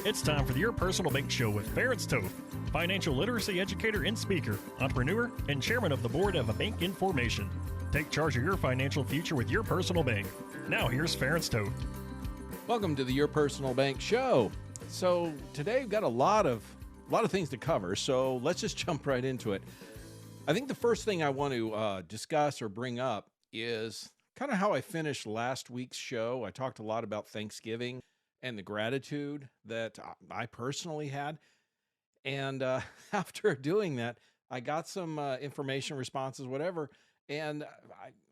It's time for the Your Personal Bank Show with Ference Toth, financial literacy educator and speaker, entrepreneur, and chairman of the board of a bank in formation. Take charge of your financial future with your personal bank. Now here's Ference Toth. Welcome to the Your Personal Bank Show. So today we've got a lot of things to cover, so let's just jump right into it. I think the first thing I want to discuss or bring up is kind of how I finished last week's show. I talked a lot about Thanksgiving and the gratitude that I personally had. And after doing that, I got some information, responses, whatever, and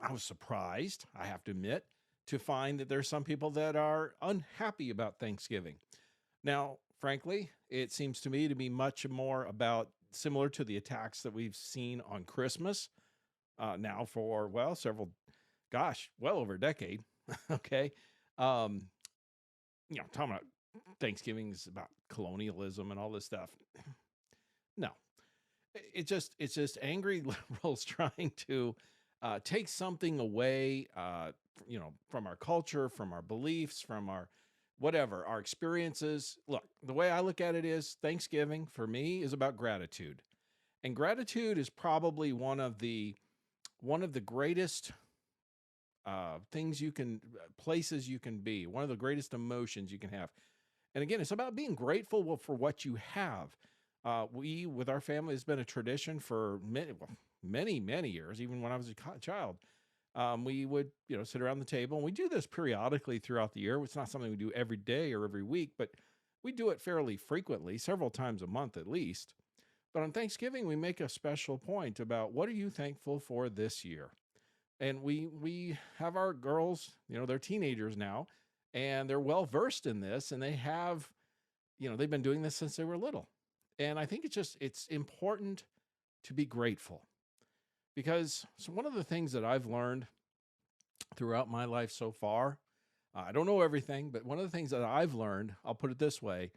I was surprised, I have to admit, to find that there's some people that are unhappy about Thanksgiving. Now, frankly, it seems to me to be much more about similar to the attacks that we've seen on Christmas now for, well over a decade. Okay. Talking about Thanksgiving is about colonialism and all this stuff. No, it's just angry liberals trying to take something away, from our culture, from our beliefs, from our whatever, our experiences. Look, the way I look at it is Thanksgiving for me is about gratitude. And gratitude is probably one of the greatest places you can be, one of the greatest emotions you can have. And again, it's about being grateful for what you have. We, with our family, has been a tradition for many, many years, even when I was a child. We would, sit around the table, and we do this periodically throughout the year. It's not something we do every day or every week, but we do it fairly frequently, several times a month at least. But on Thanksgiving, we make a special point about what are you thankful for this year? And we have our girls, they're teenagers now, and they're well versed in this, and they have, they've been doing this since they were little. And I think it's important to be grateful, because one of the things that I've learned throughout my life so far, I don't know everything, but one of the things that I've learned, I'll put it this way,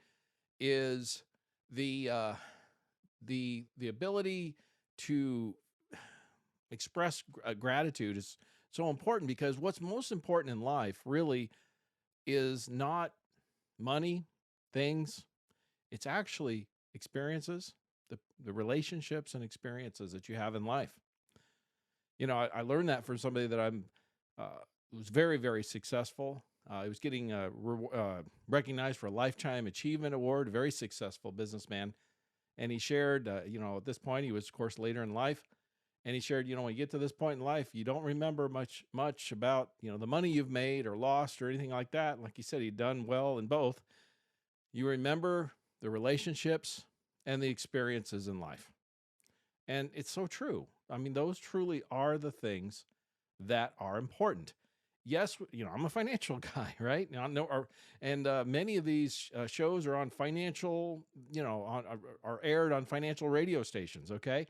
is the ability to express gratitude is so important, because what's most important in life really is not money, things. It's actually experiences, the relationships and experiences that you have in life. I learned that from somebody that was very, very successful. He was getting recognized for a Lifetime Achievement Award, a very successful businessman. And he shared, at this point, he was, of course, later in life. And he shared, when you get to this point in life, you don't remember much about, the money you've made or lost or anything like that. Like he said, he'd done well in both. You remember the relationships and the experiences in life. And it's so true. I mean, those truly are the things that are important. Yes, I'm a financial guy, right? Many of these shows are on financial, are aired on financial radio stations, okay?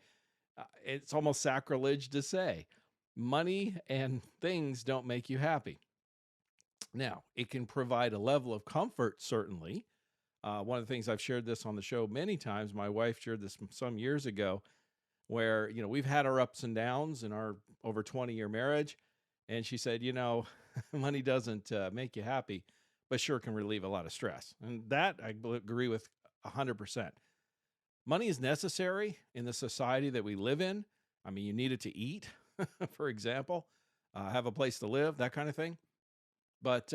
It's almost sacrilege to say money and things don't make you happy. Now, it can provide a level of comfort, certainly. One of the things I've shared this on the show many times, my wife shared this some years ago, where, we've had our ups and downs in our over 20-year marriage. And she said, money doesn't make you happy, but sure can relieve a lot of stress. And that I agree with 100%. Money is necessary in the society that we live in. I mean, you need it to eat, for example, have a place to live, that kind of thing. But,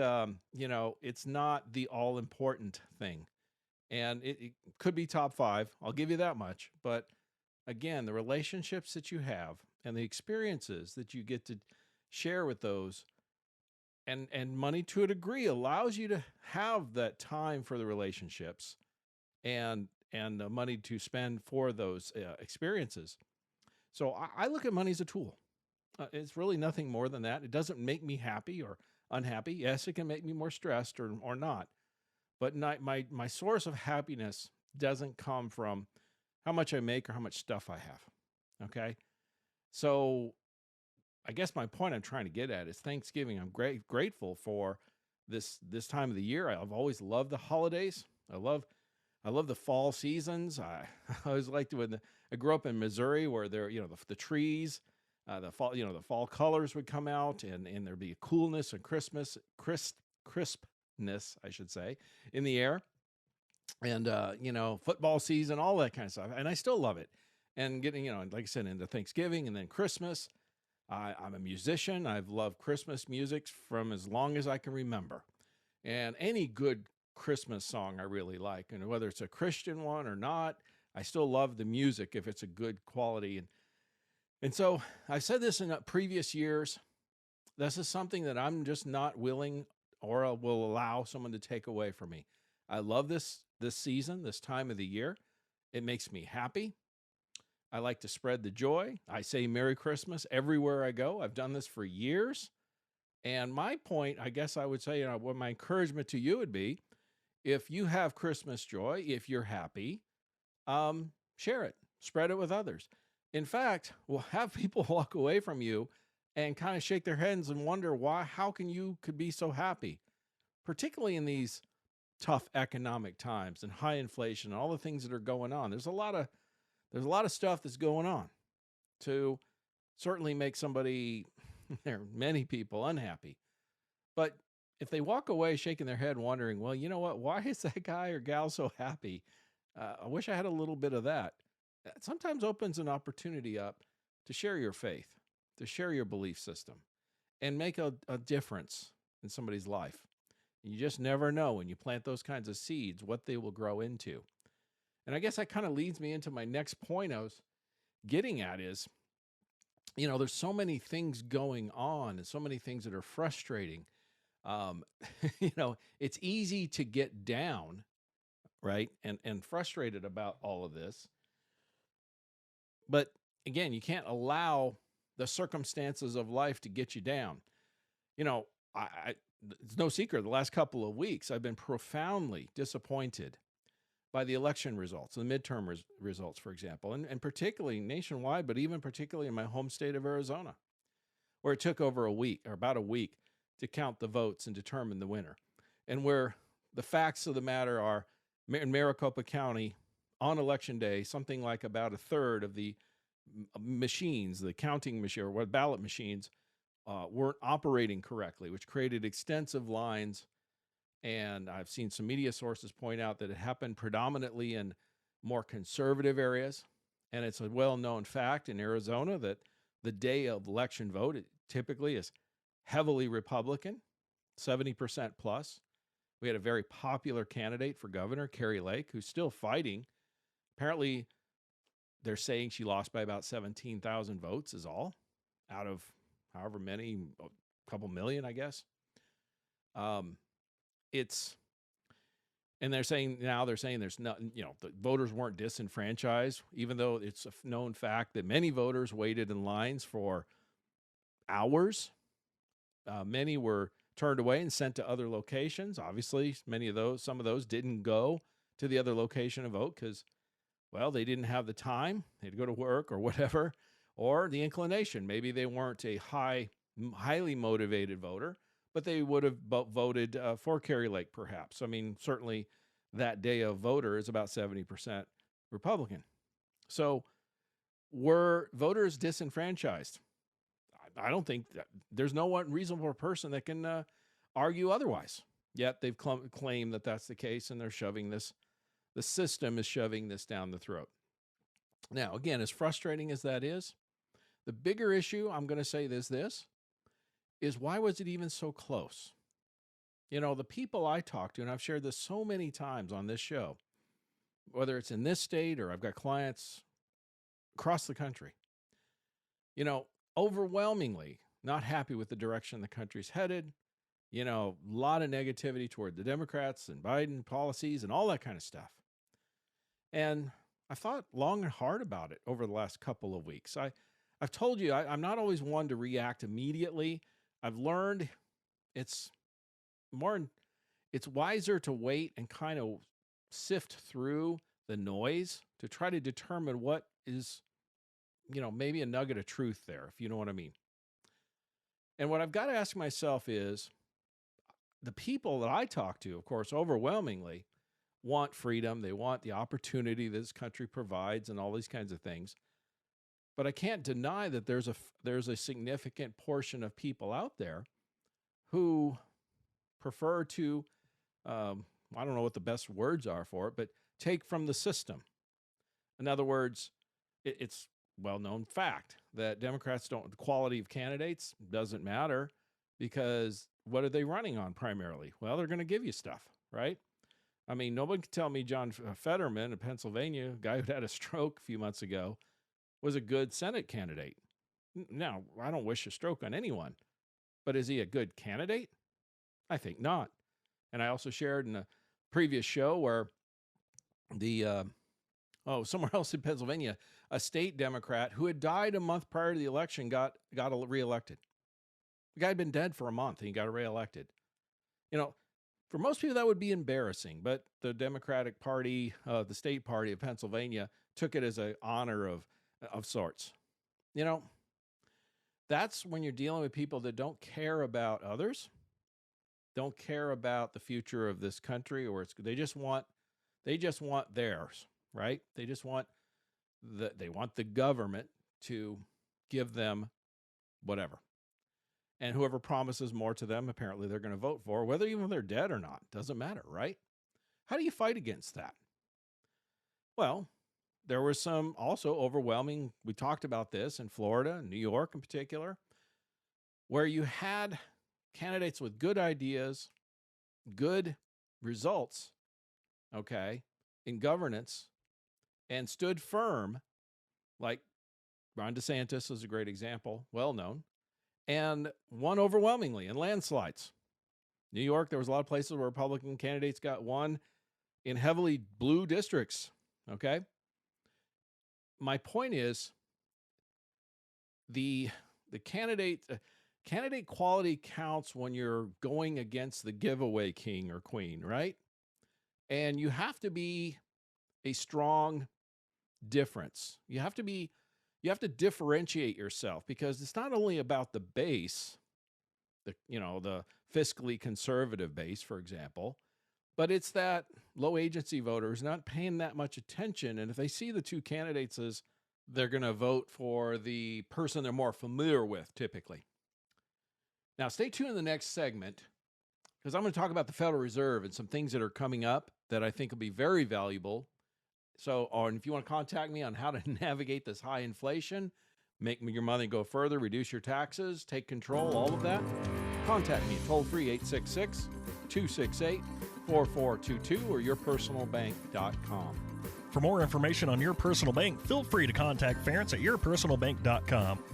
it's not the all-important thing. And it could be top 5. I'll give you that much. But again, the relationships that you have and the experiences that you get to share with those, and money to a degree allows you to have that time for the relationships and the money to spend for those experiences. So I look at money as a tool. It's really nothing more than that. It doesn't make me happy or unhappy. Yes, it can make me more stressed or not. But my source of happiness doesn't come from how much I make or how much stuff I have. Okay? So I guess my point I'm trying to get at is Thanksgiving. I'm grateful for this time of the year. I've always loved the holidays. I love the fall seasons. I always liked when I grew up in Missouri, where there, the trees, the fall colors would come out, and there'd be a coolness and crispness, I should say, in the air. and football season, all that kind of stuff. And I still love it. And getting, like I said, into Thanksgiving and then Christmas. I'm a musician. I've loved Christmas music from as long as I can remember. And any good Christmas song I really like, and whether it's a Christian one or not, I still love the music if it's a good quality. And so I've said this in previous years. This is something that I'm just not willing or will allow someone to take away from me. I love this season, this time of the year. It makes me happy. I like to spread the joy. I say Merry Christmas everywhere I go. I've done this for years. And my point, I guess I would say, what my encouragement to you would be, if you have Christmas joy, if you're happy, share it, spread it with others. In fact, we'll have people walk away from you and kind of shake their heads and wonder how could be so happy, particularly in these tough economic times and high inflation and all the things that are going on. There's a lot of stuff that's going on to certainly make somebody, there are many people unhappy. But if they walk away shaking their head wondering, well, you know what, why is that guy or gal so happy? I wish I had a little bit of that. That sometimes opens an opportunity up to share your faith, to share your belief system, and make a difference in somebody's life. You just never know when you plant those kinds of seeds what they will grow into. And I guess that kind of leads me into my next point I was getting at is, there's so many things going on and so many things that are frustrating. It's easy to get down, right? And frustrated about all of this. But again, you can't allow the circumstances of life to get you down. It's no secret, the last couple of weeks, I've been profoundly disappointed by the election results, the midterm results, for example, and particularly nationwide, but even particularly in my home state of Arizona, where it took over about a week to count the votes and determine the winner. And where the facts of the matter are, in Maricopa County, on election day, something like about a third of the machines, the counting machine, or ballot machines, weren't operating correctly, which created extensive lines. And I've seen some media sources point out that it happened predominantly in more conservative areas. And it's a well-known fact in Arizona that the day of election vote, it typically is heavily Republican, 70% plus. We had a very popular candidate for governor, Carrie Lake, who's still fighting. Apparently, they're saying she lost by about 17,000 votes is all, out of however many, a couple million, I guess. And they're saying there's not, the voters weren't disenfranchised, even though it's a known fact that many voters waited in lines for hours. Many were turned away and sent to other locations. Obviously, some of those didn't go to the other location to vote because, well, they didn't have the time. They had to go to work or whatever, or the inclination. Maybe they weren't a highly motivated voter, but they would have voted for Carrie Lake, perhaps. I mean, certainly that day of voter is about 70% Republican. So were voters disenfranchised? I don't think there's no one reasonable person that can argue otherwise. Yet they've claimed that that's the case, and they're shoving this. The system is shoving this down the throat. Now, again, as frustrating as that is, the bigger issue, I'm going to say this is why was it even so close? The people I talk to, and I've shared this so many times on this show, whether it's in this state or I've got clients across the country, overwhelmingly not happy with the direction the country's headed. A lot of negativity toward the Democrats and Biden policies and all that kind of stuff. And I thought long and hard about it over the last couple of weeks. I've told you I'm not always one to react immediately. I've learned it's wiser to wait and kind of sift through the noise to try to determine what is, maybe a nugget of truth there, if you know what I mean. And what I've got to ask myself is, the people that I talk to, of course, overwhelmingly want freedom. They want the opportunity this country provides and all these kinds of things. But I can't deny that there's a significant portion of people out there who prefer to, I don't know what the best words are for it, but take from the system. In other words, it's well-known fact that Democrats don't, the quality of candidates doesn't matter, because what are they running on primarily? Well, they're going to give you stuff, right? I mean, nobody can tell me John Fetterman in Pennsylvania, a guy who had a stroke a few months ago, was a good Senate candidate. Now, I don't wish a stroke on anyone, but is he a good candidate? I think not. And I also shared in a previous show where somewhere else in Pennsylvania, a state Democrat who had died a month prior to the election got reelected. The guy had been dead for a month and he got reelected. You know, for most people that would be embarrassing, but the Democratic Party, the state party of Pennsylvania, took it as an honor of sorts. You know, that's when you're dealing with people that don't care about others, don't care about the future of this country, or they just want theirs, right? They just want the government to give them whatever. And whoever promises more to them, apparently they're going to vote for, whether even they're dead or not. Doesn't matter, right? How do you fight against that? Well, there was some also overwhelming, we talked about this in Florida, New York in particular, where you had candidates with good ideas, good results, okay, in governance, and stood firm, like Ron DeSantis is a great example, well known, and won overwhelmingly in landslides. New York, there was a lot of places where Republican candidates got won in heavily blue districts, okay? My point is the candidate quality counts when you're going against the giveaway king or queen, right? And you have to be a strong difference. You have to differentiate yourself, because it's not only about the base, the fiscally conservative base, for example, but it's that low agency voters not paying that much attention. And if they see the two candidates, as they're going to vote for the person they're more familiar with, typically. Now, stay tuned in the next segment, because I'm going to talk about the Federal Reserve and some things that are coming up that I think will be very valuable. So, and if you want to contact me on how to navigate this high inflation, make your money go further, reduce your taxes, take control, all of that, contact me at toll-free 866-268-4422 or yourpersonalbank.com. For more information on Your Personal Bank, feel free to contact Ference at yourpersonalbank.com.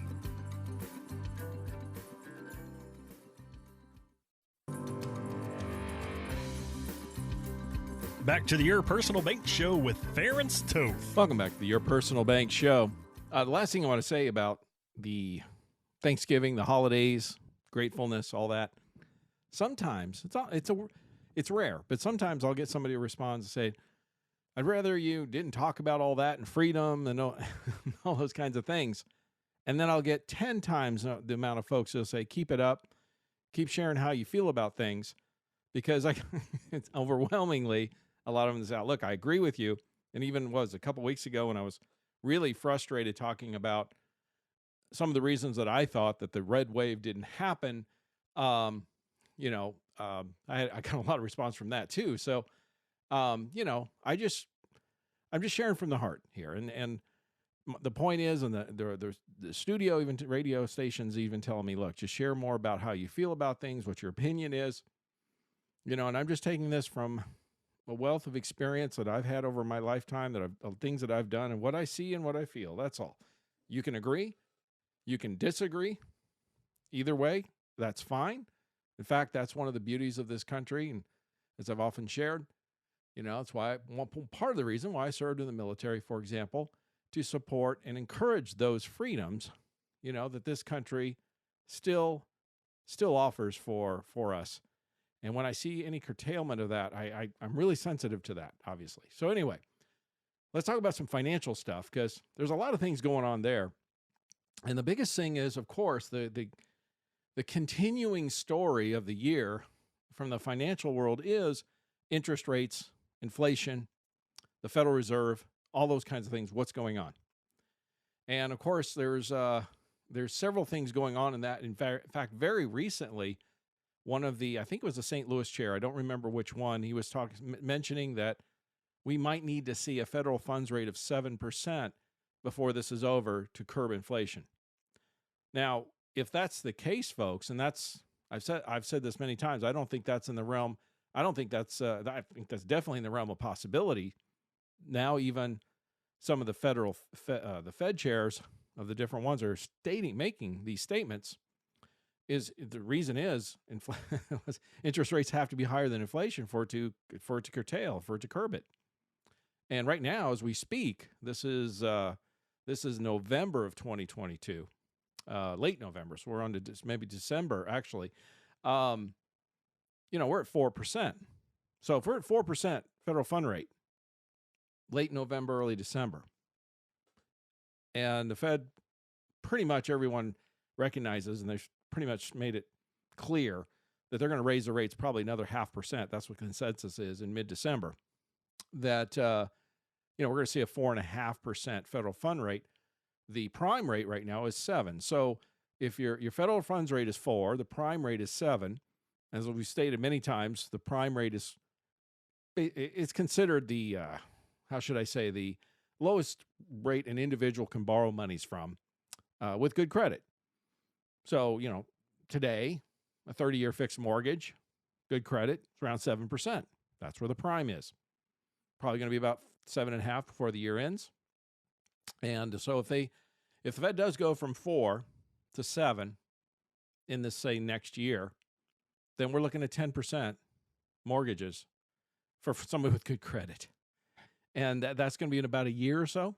Back to the Your Personal Bank Show with Ference Toth. Welcome back to the Your Personal Bank Show. The last thing I want to say about the Thanksgiving, the holidays, gratefulness, all that. Sometimes it's rare, but sometimes I'll get somebody to respond and say, "I'd rather you didn't talk about all that and freedom and all those kinds of things." And then I'll get 10 times the amount of folks who'll say, "Keep it up, keep sharing how you feel about things," because it's overwhelmingly a lot of them say, "Look, I agree with you." And even was a couple weeks ago when I was really frustrated talking about some of the reasons that I thought that the red wave didn't happen. I got a lot of response from that too. So, I'm just sharing from the heart here. And the point is, and the studio, even radio stations even telling me, look, just share more about how you feel about things, what your opinion is, and I'm just taking this from a wealth of experience that I've had over my lifetime, things that I've done and what I see and what I feel. That's all. You can agree, you can disagree. Either way, that's fine. In fact, that's one of the beauties of this country. And as I've often shared, it's why part of the reason why I served in the military, for example, to support and encourage those freedoms, that this country still offers for us. And when I see any curtailment of that, I'm really sensitive to that, obviously. So anyway, let's talk about some financial stuff, because there's a lot of things going on there. And the biggest thing is, of course, the continuing story of the year from the financial world is interest rates, inflation, the Federal Reserve, all those kinds of things, what's going on. And of course, there's several things going on in that. In fact, very recently, one of the, I think it was the St. Louis chair, I don't remember which one, he was mentioning that we might need to see a federal funds rate of 7% before this is over to curb inflation. Now, if that's the case, folks, and that's, I've said this many times, I don't think that's in the realm. I think that's definitely in the realm of possibility. Now, even some of the the Fed chairs of the different ones are making these statements. Is the reason is interest rates have to be higher than inflation for it to curb it. And right now, as we speak, this is November of 2022, late November. So we're on to maybe December, actually. We're at 4%. So if we're at 4% federal fund rate, late November, early December, and the Fed, pretty much everyone recognizes, and they've pretty much made it clear that they're going to raise the rates probably another 0.5%. That's what consensus is in mid-December. That we're going to see a 4.5% federal fund rate. The prime rate right now is 7. So if your federal funds rate is 4, the prime rate is 7. As we've stated many times, the prime rate it's considered the the lowest rate an individual can borrow monies from with good credit. So, today, a 30-year fixed mortgage, good credit, it's around 7%. That's where the prime is. Probably going to be about 7.5 before the year ends. And so if the Fed does go from 4 to 7 in this, say, next year, then we're looking at 10% mortgages for somebody with good credit. And that's going to be in about a year or so,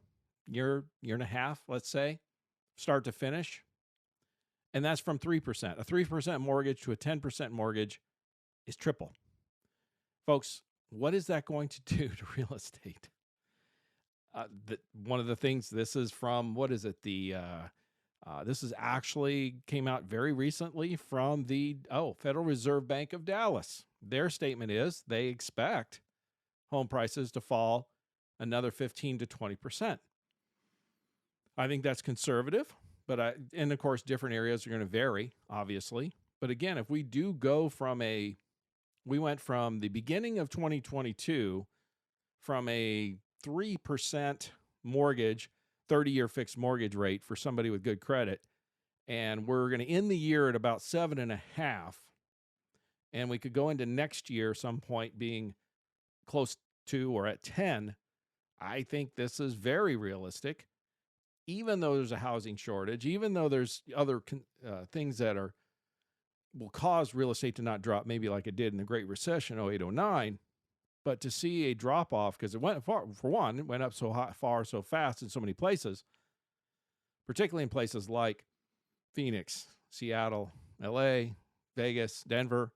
year and a half, let's say, start to finish. And that's from 3%. A 3% mortgage to a 10% mortgage is triple. Folks, what is that going to do to real estate? One of the things, this is from, what is it? This is actually came out very recently from the Federal Reserve Bank of Dallas. Their statement is they expect home prices to fall another 15 to 20%. I think that's conservative, and of course, different areas are going to vary, obviously. But again, if we do go we went from the beginning of 2022 from a 3% mortgage, 30-year fixed mortgage rate for somebody with good credit, and we're going to end the year at about 7.5, and we could go into next year some point being close to or at 10. I think this is very realistic, even though there's a housing shortage, even though there's other things that will cause real estate to not drop, maybe like it did in the Great Recession, 08-09. But to see a drop off, because it went far, for one, it went up so far, so fast in so many places, particularly in places like Phoenix, Seattle, LA, Vegas, Denver,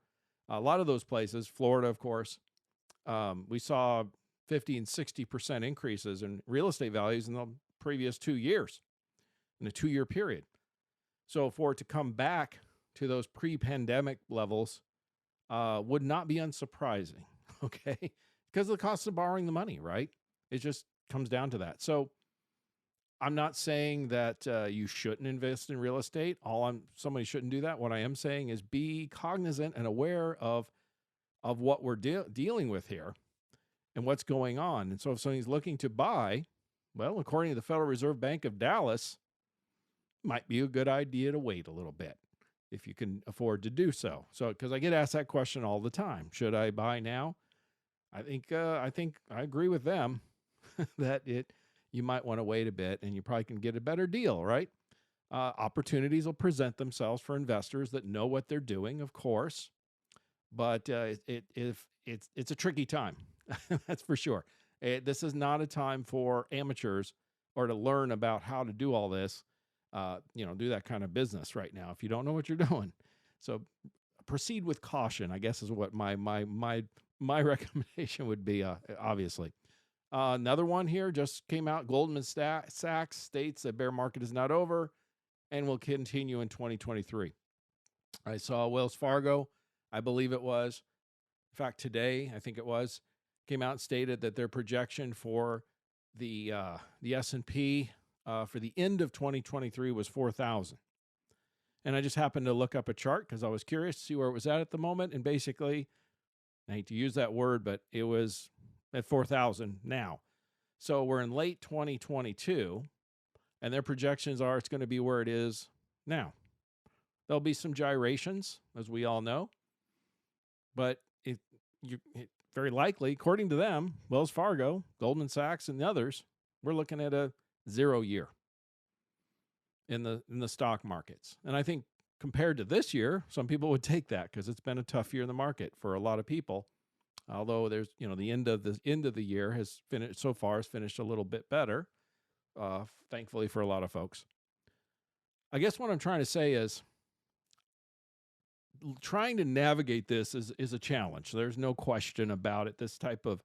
a lot of those places, Florida, of course, we saw 50 and 60% increases in real estate values in the previous 2 years, in a 2-year period. So for it to come back to those pre-pandemic levels would not be unsurprising. Okay, because of the cost of borrowing the money, right? It just comes down to that. So I'm not saying that you shouldn't invest in real estate. Somebody shouldn't do that. What I am saying is be cognizant and aware of what we're dealing with here and what's going on. And so if somebody's looking to buy, well, according to the Federal Reserve Bank of Dallas, might be a good idea to wait a little bit if you can afford to do so. So, because I get asked that question all the time, should I buy now? I think I agree with them that you might want to wait a bit, and you probably can get a better deal, right? Opportunities will present themselves for investors that know what they're doing, of course, but it's a tricky time. That's for sure. This is not a time for amateurs or to learn about how to do all this. Do that kind of business right now if you don't know what you're doing. So proceed with caution, I guess, is what my recommendation would be, obviously. Another one here just came out. Goldman Sachs states that bear market is not over and will continue in 2023. I saw Wells Fargo, I believe it was. In fact, today, I think it was, came out and stated that their projection for the S&P for the end of 2023 was 4,000. And I just happened to look up a chart because I was curious to see where it was at the moment. And basically, I hate to use that word, but it was at 4,000 now. So we're in late 2022, and their projections are it's going to be where it is now. There'll be some gyrations, as we all know, but it very likely, according to them, Wells Fargo, Goldman Sachs, and the others, we're looking at a 0 year in the stock markets. And I think compared to this year, some people would take that because it's been a tough year in the market for a lot of people. Although there's, the end of the year has finished a little bit better, thankfully for a lot of folks. I guess what I'm trying to say is trying to navigate this is a challenge. There's no question about it. This type of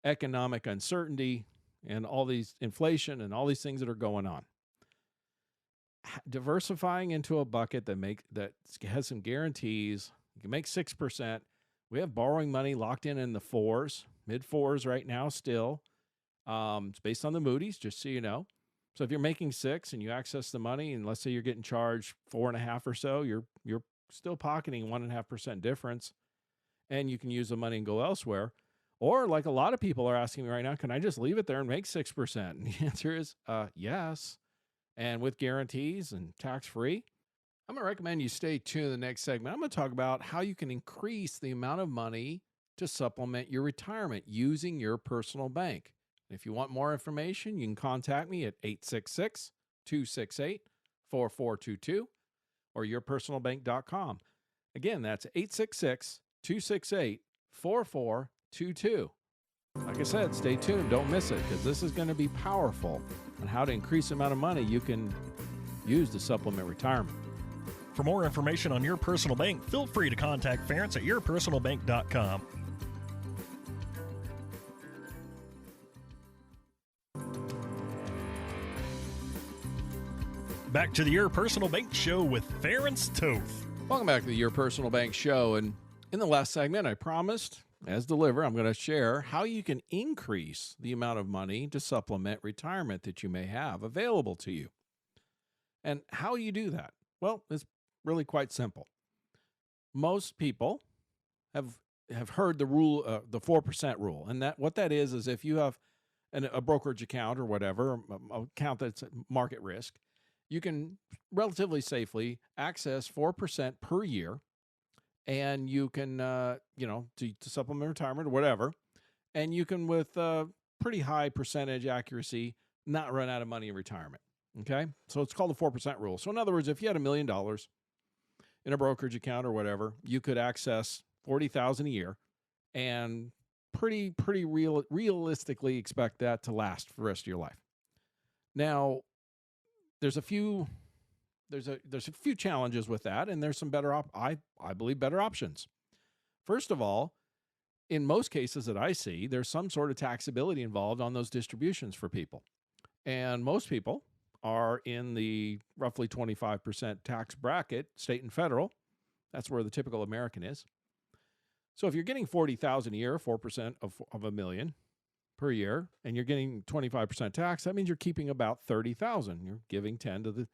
economic uncertainty and all these inflation and all these things that are going on. Diversifying into a bucket that has some guarantees, you can make 6%. We have borrowing money locked in the fours, mid fours right now still. It's based on the Moody's, just so you know. So if you're making 6 and you access the money, and let's say you're getting charged 4.5 or so, you're still pocketing 1.5% difference, and you can use the money and go elsewhere. Or like a lot of people are asking me right now, can I just leave it there and make 6%? And the answer is yes. And with guarantees and tax-free, I'm going to recommend you stay tuned in the next segment. I'm going to talk about how you can increase the amount of money to supplement your retirement using your personal bank. If you want more information, you can contact me at 866-268-4422 or yourpersonalbank.com. Again, that's 866-268-4422. Like I said, stay tuned. Don't miss it, because this is going to be powerful on how to increase the amount of money you can use to supplement retirement. For more information on Your Personal Bank, feel free to contact Ference at yourpersonalbank.com. Back to the Your Personal Bank Show with Ference Toth. Welcome back to the Your Personal Bank Show. And in the last segment, I promised, as delivered, I'm going to share how you can increase the amount of money to supplement retirement that you may have available to you. And how you do that? Well, it's really quite simple. Most people have heard the rule, the 4% rule. And what that is if you have a brokerage account or whatever, an account that's at market risk, you can relatively safely access 4% per year. And you can, to supplement retirement or whatever, and you can, with pretty high percentage accuracy, not run out of money in retirement, okay? So it's called the 4% rule. So in other words, if you had $1 million in a brokerage account or whatever, you could access $40,000 a year and pretty realistically expect that to last for the rest of your life. Now, there's a few challenges with that, and there's some better I believe better options. First of all, in most cases that I see, there's some sort of taxability involved on those distributions for people. And most people are in the roughly 25% tax bracket, state and federal. That's where the typical American is. So if you're getting $40,000 a year, 4% of $1 million per year, and you're getting 25% tax, that means you're keeping about $30,000. You're giving 10 to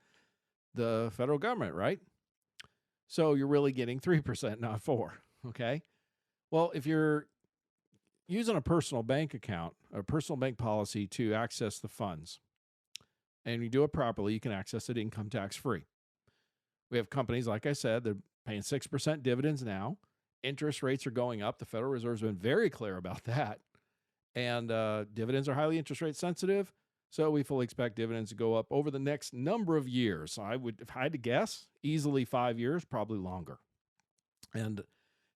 the federal government, right? So you're really getting 3%, not 4, okay? Well, if you're using a personal bank account, a personal bank policy to access the funds, and you do it properly, you can access it income tax free. We have companies, like I said, they're paying 6% dividends now. Interest rates are going up. The Federal Reserve has been very clear about that. And dividends are highly interest rate sensitive. So we fully expect dividends to go up over the next number of years. So if I had to guess, easily 5 years, probably longer. And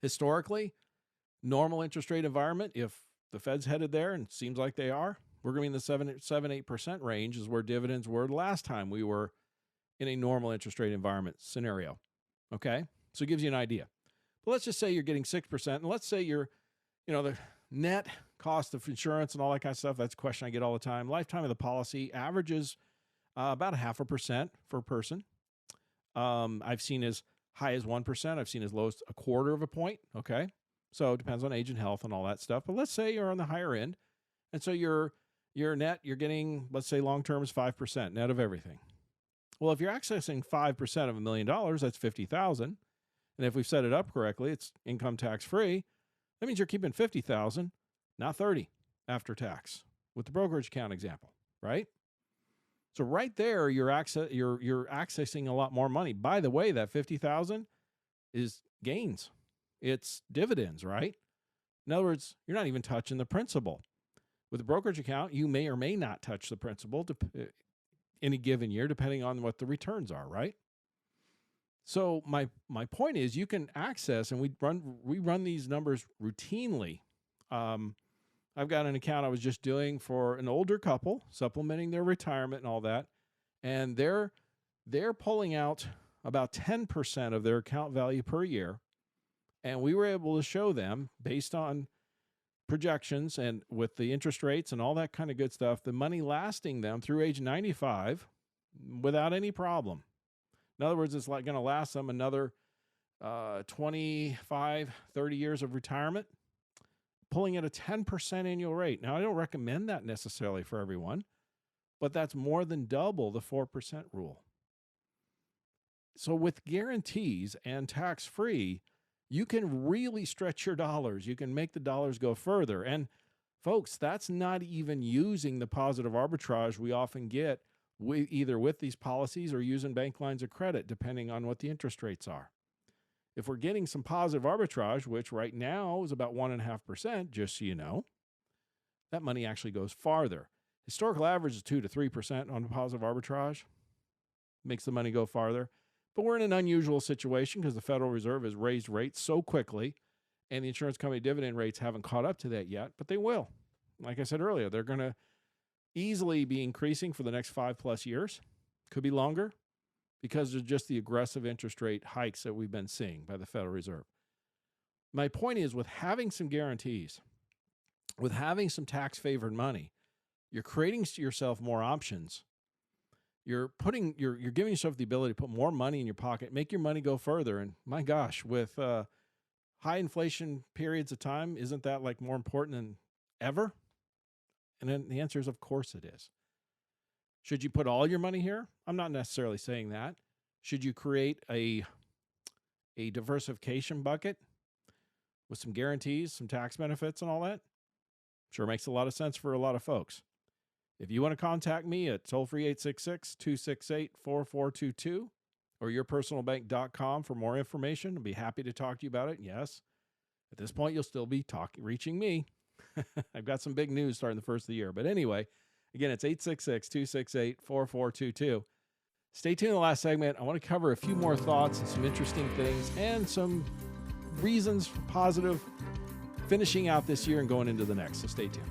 historically, normal interest rate environment, if the Fed's headed there, and it seems like they are, we're going to be in the 7-8% range is where dividends were the last time we were in a normal interest rate environment scenario. Okay? So it gives you an idea. But let's just say you're getting 6%, and let's say you're, the net cost of insurance and all that kind of stuff. That's a question I get all the time. Lifetime of the policy averages about 0.5% for a person. I've seen as high as 1%. I've seen as low as 1/4 point. Okay. So it depends on age and health and all that stuff. But let's say you're on the higher end. And so your net, you're getting, let's say long-term is 5% net of everything. Well, if you're accessing 5% of $1 million, that's 50,000. And if we've set it up correctly, it's income tax free. That means you're keeping 50,000, not 30 after tax with the brokerage account example, right? So right there, you're accessing a lot more money. By the way, that 50,000 is gains. It's dividends, right? In other words, you're not even touching the principal. With a brokerage account, you may or may not touch the principal any given year, depending on what the returns are, right? So my point is, you can access, and we run these numbers routinely. I've got an account I was just doing for an older couple, supplementing their retirement and all that, and they're pulling out about 10% of their account value per year, and we were able to show them, based on projections and with the interest rates and all that kind of good stuff, the money lasting them through age 95 without any problem. In other words, it's like going to last them another 25, 30 years of retirement, pulling at a 10% annual rate. Now, I don't recommend that necessarily for everyone, but that's more than double the 4% rule. So with guarantees and tax-free, you can really stretch your dollars. You can make the dollars go further. And folks, that's not even using the positive arbitrage we often get either with these policies or using bank lines of credit, depending on what the interest rates are. If we're getting some positive arbitrage, which right now is about 1.5%, just so you know, that money actually goes farther. Historical average is 2 to 3% on positive arbitrage. Makes the money go farther. But we're in an unusual situation because the Federal Reserve has raised rates so quickly, and the insurance company dividend rates haven't caught up to that yet, but they will. Like I said earlier, they're going to easily be increasing for the next 5+ years. Could be longer because of just the aggressive interest rate hikes that we've been seeing by the Federal Reserve. My point is, with having some guarantees, with having some tax-favored money, you're creating yourself more options. You're giving yourself the ability to put more money in your pocket, make your money go further. And my gosh, with high inflation periods of time, isn't that like more important than ever? And then the answer is, of course it is. Should you put all your money here? I'm not necessarily saying that. Should you create a diversification bucket with some guarantees, some tax benefits and all that? Sure makes a lot of sense for a lot of folks. If you want to contact me at toll-free 866-268-4422 or yourpersonalbank.com for more information, I'll be happy to talk to you about it. Yes, at this point, you'll still be reaching me. I've got some big news starting the first of the year. But anyway, again, it's 866-268-4422. Stay tuned in the last segment. I want to cover a few more thoughts and some interesting things and some reasons for positive finishing out this year and going into the next. So stay tuned.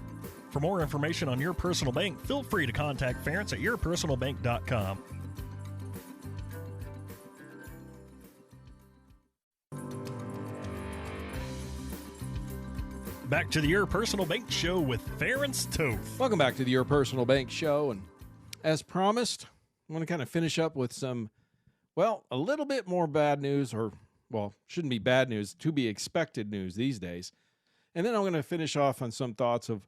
For more information on Your Personal Bank, feel free to contact Ference at yourpersonalbank.com. Back to the Your Personal Bank Show with Ference Toth. Welcome back to the Your Personal Bank Show. And as promised, I want to kind of finish up with some, a little bit more bad news, or, shouldn't be bad news, to be expected news these days. And then I'm going to finish off on some thoughts of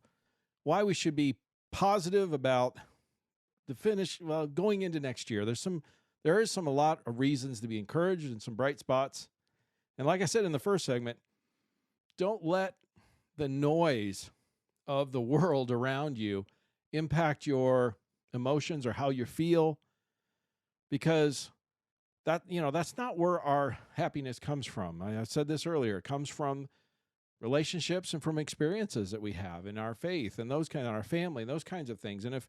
why we should be positive about the finish, going into next year. There is a lot of reasons to be encouraged and some bright spots. And like I said in the first segment, don't let the noise of the world around you impact your emotions or how you feel, because that's not where our happiness comes from. I said this earlier. It comes from relationships and from experiences that we have in our faith and our family and those kinds of things. And if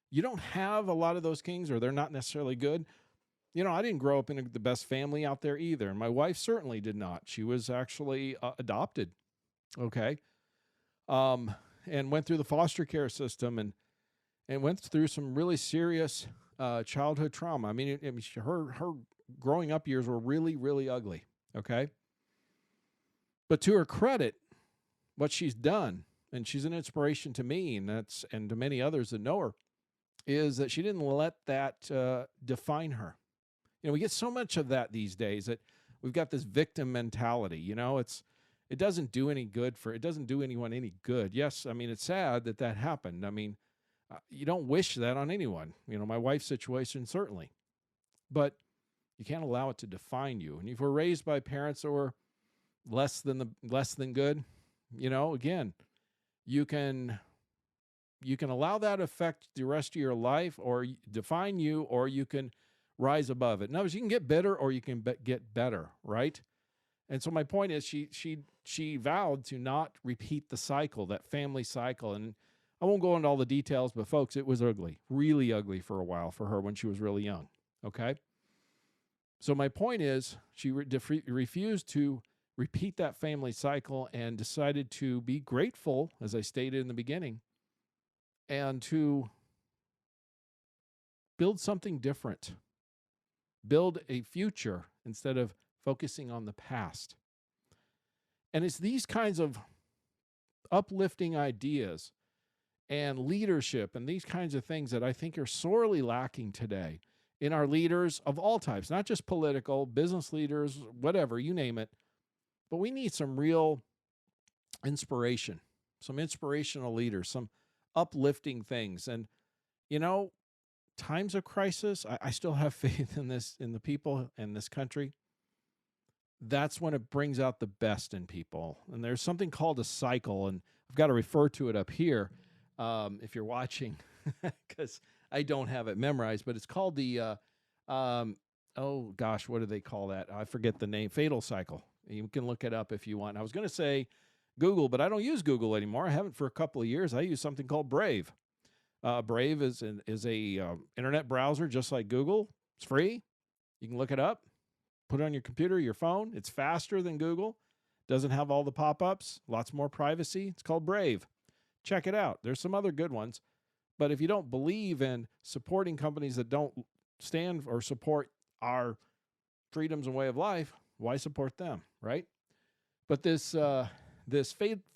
you don't have a lot of those things, or they're not necessarily good, I didn't grow up in the best family out there either. And my wife certainly did not. She was actually adopted. Okay. And went through the foster care system and went through some really serious childhood trauma. I mean, her growing up years were really, really ugly. Okay. But to her credit, what she's done, and she's an inspiration to me and to many others that know her, is that she didn't let that define her. We get so much of that these days that we've got this victim mentality. It doesn't do any good it doesn't do anyone any good. Yes, I mean, it's sad that happened. I mean, you don't wish that on anyone. My wife's situation, certainly. but you can't allow it to define you. And if we're raised by parents that were less than good, again, you can allow that to affect the rest of your life or define you, or you can rise above it. In other words, you can get bitter or you can get better, right? And so my point is she vowed to not repeat the cycle, that family cycle. And I won't go into all the details, but folks, it was ugly, really ugly for a while for her when she was really young, okay? So my point is she refused to repeat that family cycle and decided to be grateful, as I stated in the beginning, and to build something different, build a future instead of focusing on the past. And it's these kinds of uplifting ideas and leadership and these kinds of things that I think are sorely lacking today in our leaders of all types, not just political, business leaders, whatever, you name it. But we need some real inspiration, some inspirational leaders, some uplifting things. And, times of crisis, I still have faith in the people in this country. That's when it brings out the best in people. And there's something called a cycle, and I've got to refer to it up here if you're watching, because I don't have it memorized, but it's called the, oh gosh, what do they call that? I forget the name, fatal cycle. You can look it up if you want. I was going to say Google, but I don't use Google anymore. I haven't for a couple of years. I use something called Brave. Brave is a internet browser just like Google. It's free. You can look it up, put it on your computer, your phone. It's faster than Google. Doesn't have all the pop-ups. Lots more privacy. It's called Brave. Check it out. There's some other good ones. But if you don't believe in supporting companies that don't stand or support our freedoms and way of life, why support them, right? But this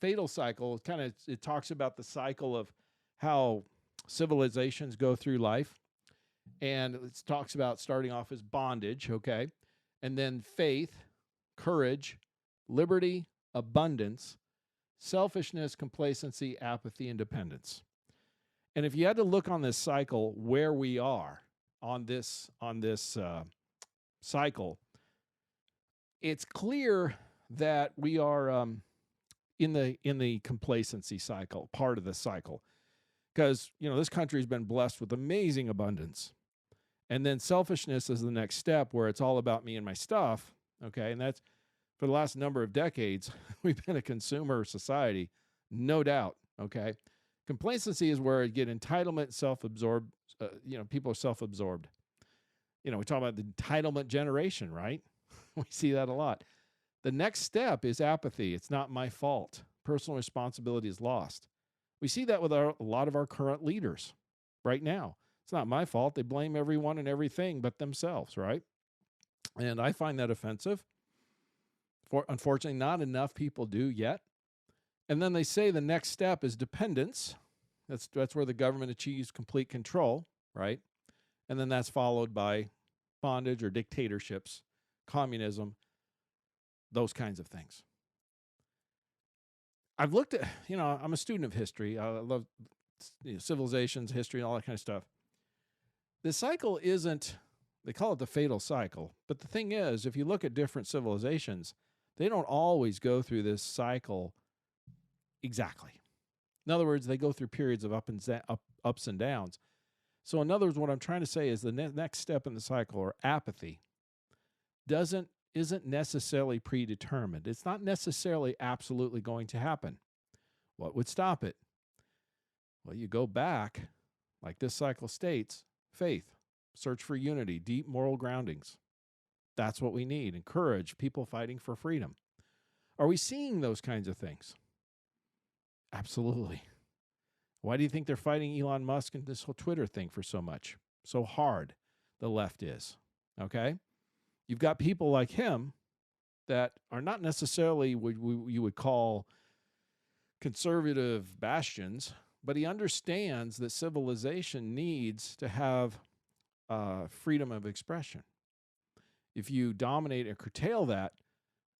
fatal cycle it talks about the cycle of how civilizations go through life, and it talks about starting off as bondage, okay, and then faith, courage, liberty, abundance, selfishness, complacency, apathy, and dependence. And if you had to look on this cycle where we are on this cycle, it's clear that we are in the complacency cycle, part of the cycle, because this country has been blessed with amazing abundance, and then selfishness is the next step where it's all about me and my stuff. Okay, and that's for the last number of decades we've been a consumer society, no doubt. Okay. Complacency is where you get entitlement, self-absorbed. People are self-absorbed. We talk about the entitlement generation, right? We see that a lot. The next step is apathy. It's not my fault. Personal responsibility is lost. We see that with a lot of our current leaders right now. It's not my fault. They blame everyone and everything but themselves, right? And I find that offensive. Unfortunately, not enough people do yet. And then they say the next step is dependence. That's where the government achieves complete control, right? And then that's followed by bondage or dictatorships, communism, those kinds of things. I've looked at, I'm a student of history. I love civilizations, history, and all that kind of stuff. The cycle isn't, they call it the fatal cycle. But the thing is, if you look at different civilizations, they don't always go through this cycle exactly. In other words, they go through periods of ups and downs. So in other words, what I'm trying to say is the next step in the cycle, or apathy, isn't necessarily predetermined. It's not necessarily absolutely going to happen. What would stop it? Well, you go back, like this cycle states, faith, search for unity, deep moral groundings. That's what we need. Encourage people fighting for freedom. Are we seeing those kinds of things? Absolutely. Why do you think they're fighting Elon Musk and this whole Twitter thing for so much? So hard, the left is. Okay? You've got people like him that are not necessarily what you would call conservative bastions, but he understands that civilization needs to have freedom of expression. If you dominate and curtail that,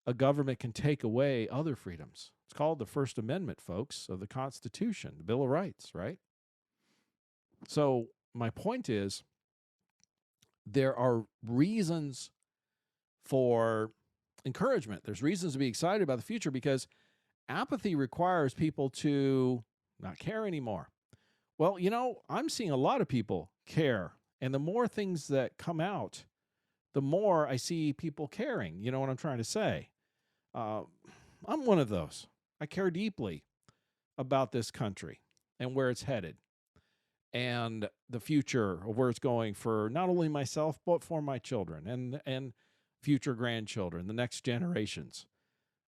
a government can take away other freedoms. It's called the First Amendment, folks, of the Constitution, the Bill of Rights, right? So my point is, there are reasons for encouragement. There's reasons to be excited about the future because apathy requires people to not care anymore. Well, I'm seeing a lot of people care. And the more things that come out, the more I see people caring. You know what I'm trying to say? Uh, I'm one of those. I care deeply about this country and where it's headed and the future of where it's going for not only myself, but for my children and future grandchildren, the next generations.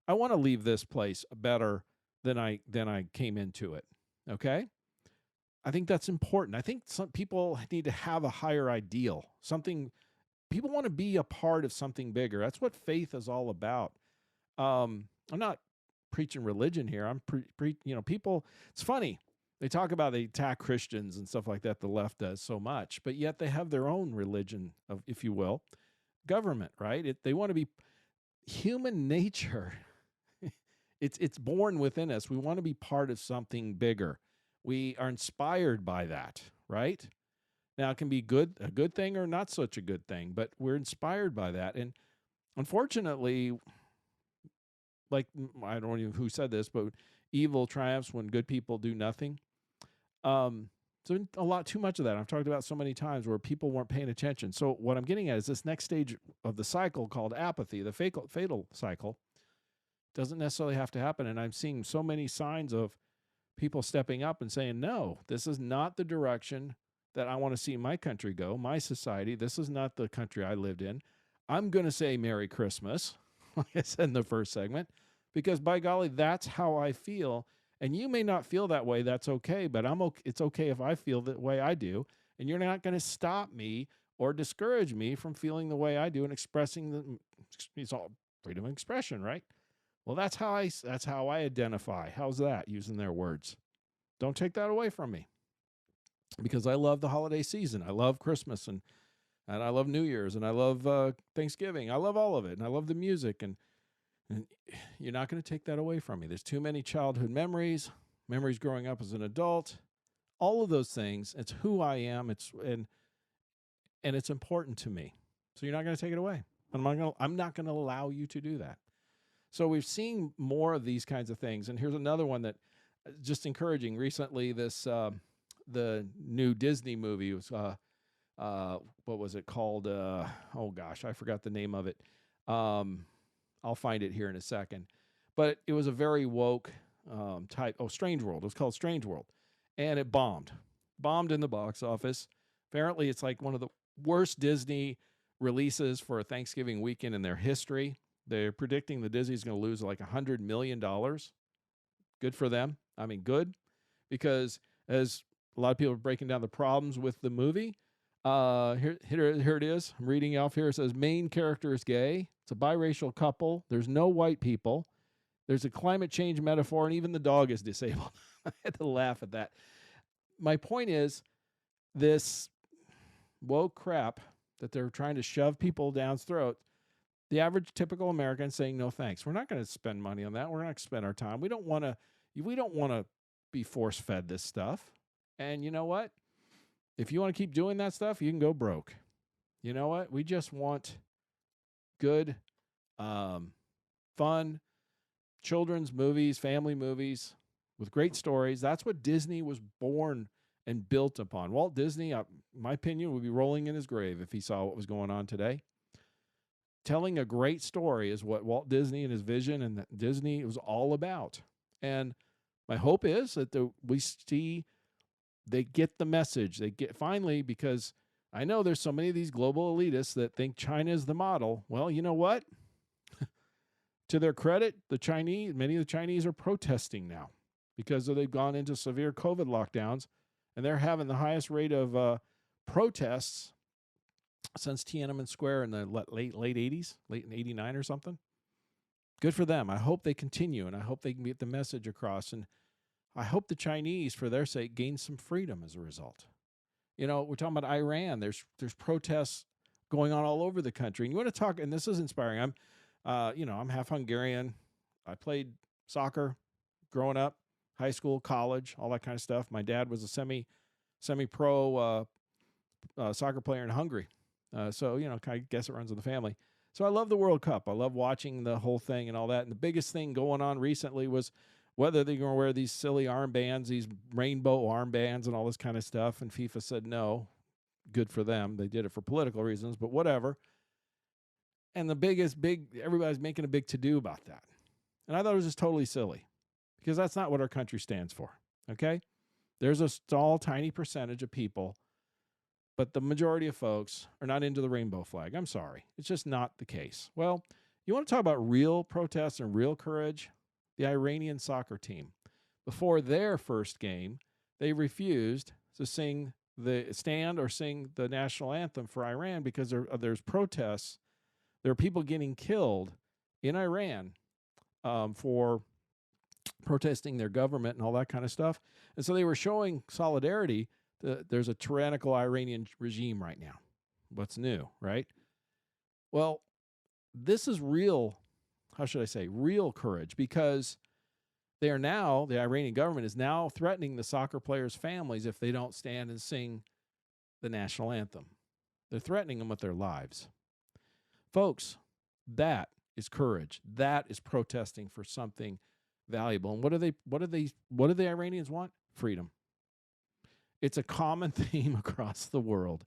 I want to leave this place better than I came into it. Okay? I think that's important. I think some people need to have a higher ideal. Something people want to be a part of something bigger. That's what faith is all about. I'm not preaching religion here. I'm people. It's funny. They talk about they attack Christians and stuff like that. The left does so much, but yet they have their own religion of, if you will, government. Right? They want to be human nature. It's born within us. We want to be part of something bigger. We are inspired by that, right? Now it can be a good thing or not such a good thing, but we're inspired by that. And unfortunately, like I don't know who said this, but evil triumphs when good people do nothing. So a lot too much of that. I've talked about so many times where people weren't paying attention. So what I'm getting at is this next stage of the cycle called apathy, the fatal cycle, doesn't necessarily have to happen. And I'm seeing so many signs of people stepping up and saying, no, this is not the direction that I want to see my country go, my society. This is not the country I lived in. I'm going to say Merry Christmas, like I said in the first segment, because by golly, that's how I feel. And you may not feel that way. That's okay. But it's okay if I feel the way I do. And you're not going to stop me or discourage me from feeling the way I do and expressing it's all freedom of expression, right? Well, that's how I identify. How's that, using their words? Don't take that away from me, because I love the holiday season. I love Christmas and I love New Year's and I love Thanksgiving. I love all of it, and I love the music, and you're not going to take that away from me. There's too many childhood memories growing up as an adult, all of those things. It's who I am. And it's important to me. So you're not going to take it away. I'm not going to allow you to do that. So we've seen more of these kinds of things. And here's another one that just encouraging. Recently, the new Disney movie was, what was it called? Oh gosh, I forgot the name of it. I'll find it here in a second. But it was a very woke type. Oh, Strange World. It was called Strange World. And it bombed in the box office. Apparently, it's like one of the worst Disney releases for a Thanksgiving weekend in their history. They're predicting the Disney's going to lose like $100 million. Good for them. I mean, good, because as a lot of people are breaking down the problems with the movie, here it is. I'm reading off here. It says main character is gay. It's a biracial couple. There's no white people. There's a climate change metaphor, and even the dog is disabled. I had to laugh at that. My point is, this woke crap that they're trying to shove people down's throat, the average typical American saying, no, thanks. We're not going to spend money on that. We're not going to spend our time. We don't want to be force-fed this stuff. And you know what? If you want to keep doing that stuff, you can go broke. You know what? We just want good, fun, children's movies, family movies with great stories. That's what Disney was born and built upon. Walt Disney, in my opinion, would be rolling in his grave if he saw what was going on today. Telling a great story is what Walt Disney and his vision and Disney was all about. And my hope is that we see they get the message. They get finally, because I know there's so many of these global elitists that think China is the model. Well, you know what? To their credit, many of the Chinese are protesting now because they've gone into severe COVID lockdowns, and they're having the highest rate of protests since Tiananmen Square in the late 80s, late in 89 or something. Good for them. I hope they continue, and I hope they can get the message across. And I hope the Chinese, for their sake, gain some freedom as a result. You know, we're talking about Iran. There's protests going on all over the country. And you want to talk, and this is inspiring. I'm half Hungarian. I played soccer growing up, high school, college, all that kind of stuff. My dad was a semi-pro soccer player in Hungary. So, I guess it runs in the family. So I love the World Cup. I love watching the whole thing and all that. And the biggest thing going on recently was whether they're going to wear these silly armbands, these rainbow armbands and all this kind of stuff. And FIFA said no. Good for them. They did it for political reasons, but whatever. And everybody's making a big to-do about that. And I thought it was just totally silly because that's not what our country stands for, okay? There's a small, tiny percentage of people, but the majority of folks are not into the rainbow flag. I'm sorry. It's just not the case. Well, you want to talk about real protests and real courage? The Iranian soccer team. Before their first game, they refused to sing the national anthem for Iran because there's protests. There are people getting killed in Iran for protesting their government and all that kind of stuff. And so they were showing solidarity. There's a tyrannical Iranian regime right now. What's new, right? Well, this is real, real courage, because the Iranian government is now threatening the soccer players' families if they don't stand and sing the national anthem. They're threatening them with their lives. Folks, that is courage. That is protesting for something valuable. And what do the Iranians want? Freedom. It's a common theme across the world.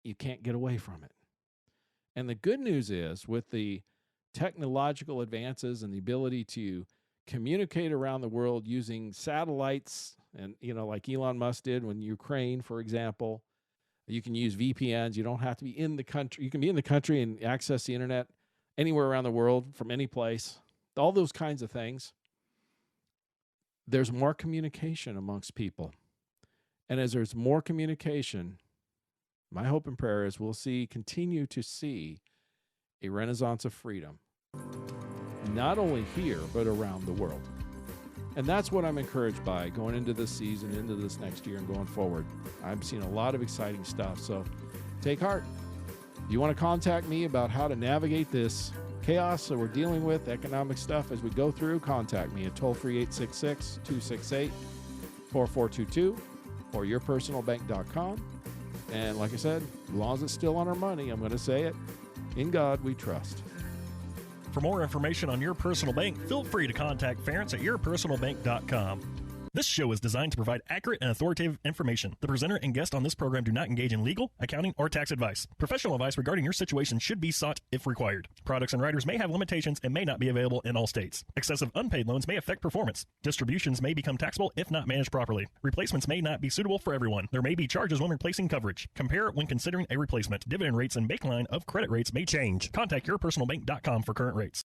You can't get away from it. And the good news is, with the technological advances and the ability to communicate around the world using satellites, and like Elon Musk did when Ukraine, for example, you can use VPNs. You don't have to be in the country. You can be in the country and access the internet anywhere around the world from any place. All those kinds of things. There's more communication amongst people. And as there's more communication, my hope and prayer is we'll continue to see a renaissance of freedom, not only here, but around the world. And that's what I'm encouraged by going into this season, into this next year, and going forward. I'm seeing a lot of exciting stuff, so take heart. If you want to contact me about how to navigate this chaos that we're dealing with, economic stuff as we go through, contact me at toll-free 866-268-4422 or yourpersonalbank.com. And like I said, as long as it's still on our money, I'm going to say it, in God we trust. For more information on Your Personal Bank, feel free to contact Ference at yourpersonalbank.com. This show is designed to provide accurate and authoritative information. The presenter and guest on this program do not engage in legal, accounting, or tax advice. Professional advice regarding your situation should be sought if required. Products and riders may have limitations and may not be available in all states. Excessive unpaid loans may affect performance. Distributions may become taxable if not managed properly. Replacements may not be suitable for everyone. There may be charges when replacing coverage. Compare when considering a replacement. Dividend rates and baseline of credit rates may change. Contact yourpersonalbank.com for current rates.